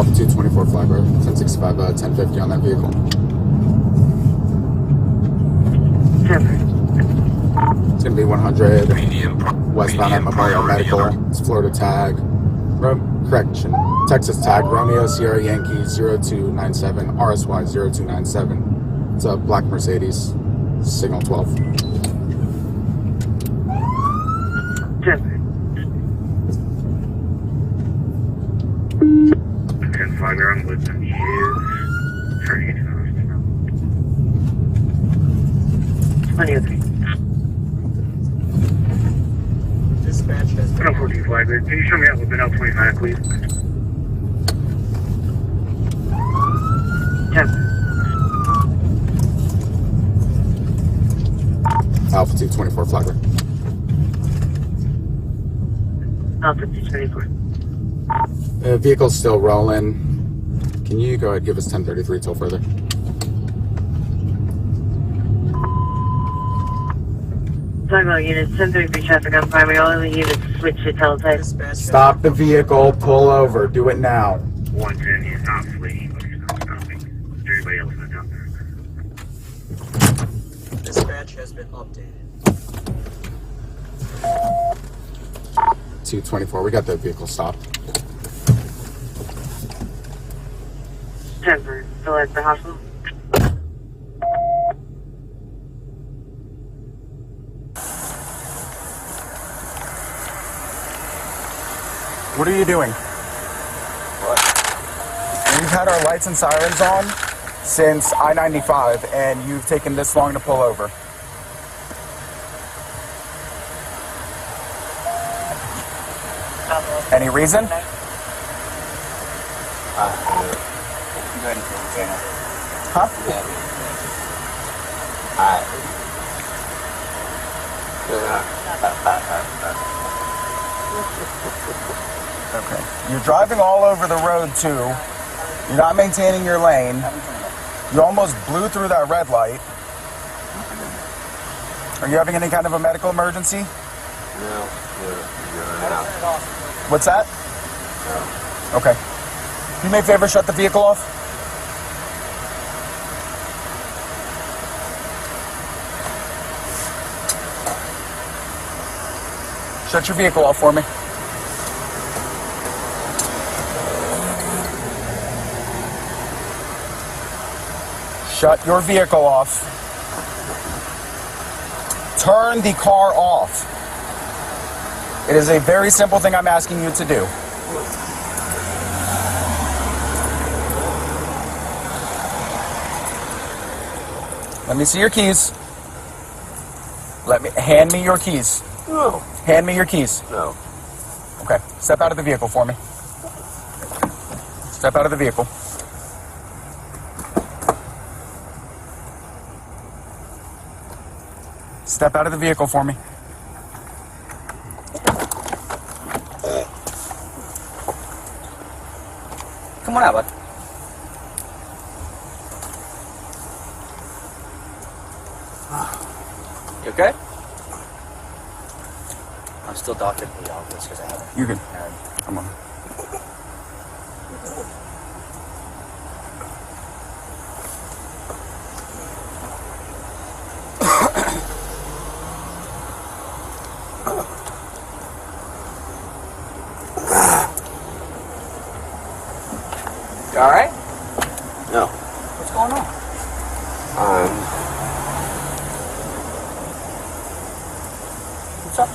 Alpha 224 Flagler, 1065, 1050 on that vehicle. 10. It's going to be 100 westbound at Memorial Medical. It's Florida tag. Correction. Texas tag. Romeo Sierra Yankee 0297 RSY 0297. It's a black Mercedes. Signal 12. 10. 10 Flagler, I'm with them. He is turning into the hospital. 23. Dispatch has been... 14 Flagler, can you show me out with L 25, please? 10. Alpha 224 Flagler. Alpha 224. The vehicle's still rolling. Can you go ahead and give us 1033 till further? Talking about units 1033 traffic on primary, all of the units switch to teletype. Stop the vehicle, pull over, do it now. 110, he's not fleeing, but he's not stopping. Is there anybody else not down there? Dispatch has been updated. 224, we got that vehicle stopped. 10 for still at the hospital. What are you doing? What? We've had our lights and sirens on since I-95, and you've taken this long to pull over. Any reason? Huh? Okay. You're driving all over the road too. You're not maintaining your lane. You almost blew through that red light. Are you having any kind of a medical emergency? No. What's that? No. Okay. Can you make a favor, shut the vehicle off? Shut your vehicle off for me. Shut your vehicle off. Turn the car off. It is a very simple thing I'm asking you to do. Let me see your keys. Hand me your keys. No. Hand me your keys. No. Okay. Step out of the vehicle for me. Step out of the vehicle. Step out of the vehicle for me. Come on out, bud. You okay? I'm still doctored in the office because I haven't. You can. Come on. You alright? No. What's going on? What's up?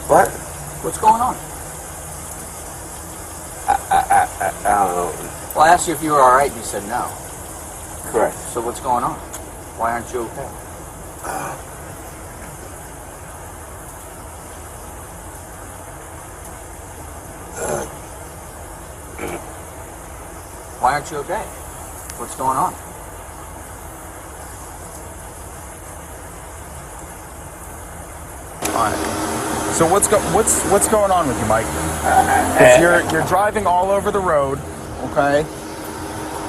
What? What's going on? I don't know. Well, I asked you if you were alright and you said no. Correct. So what's going on? Why aren't you okay? Why aren't you okay? What's going on? So what's going on with you, Mike? 'Cause you're driving all over the road, okay?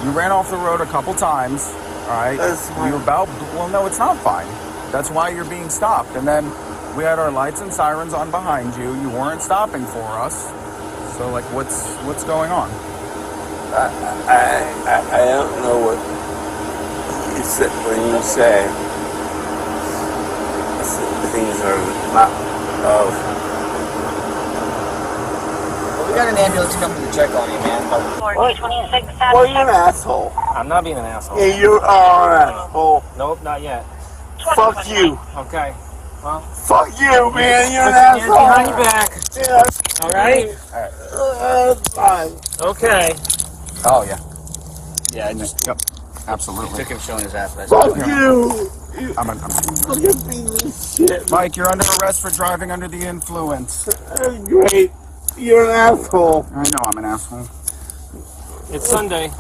You ran off the road a couple times, all right? That's fine. Well, no, it's not fine. That's why you're being stopped. And then we had our lights and sirens on behind you. You weren't stopping for us. So, like, what's going on? I don't know what you said when you say things are not of. Well, we got an ambulance coming to check on you, man. But 426 Well, you're an asshole. I'm not being an asshole. Yeah, you are an asshole. Nope, not yet. Fuck you. Okay. Well, Fuck you, man. You're an put your hands behind asshole. your back. Yeah. All right. Fine. Okay. Oh, yeah. Yeah, I just Yep. Absolutely. took him showing his ass. But Fuck you. I'm Look at this shit. Mike, you're under arrest for driving under the influence. Great. You're an asshole. I know I'm an asshole. it's Sunday.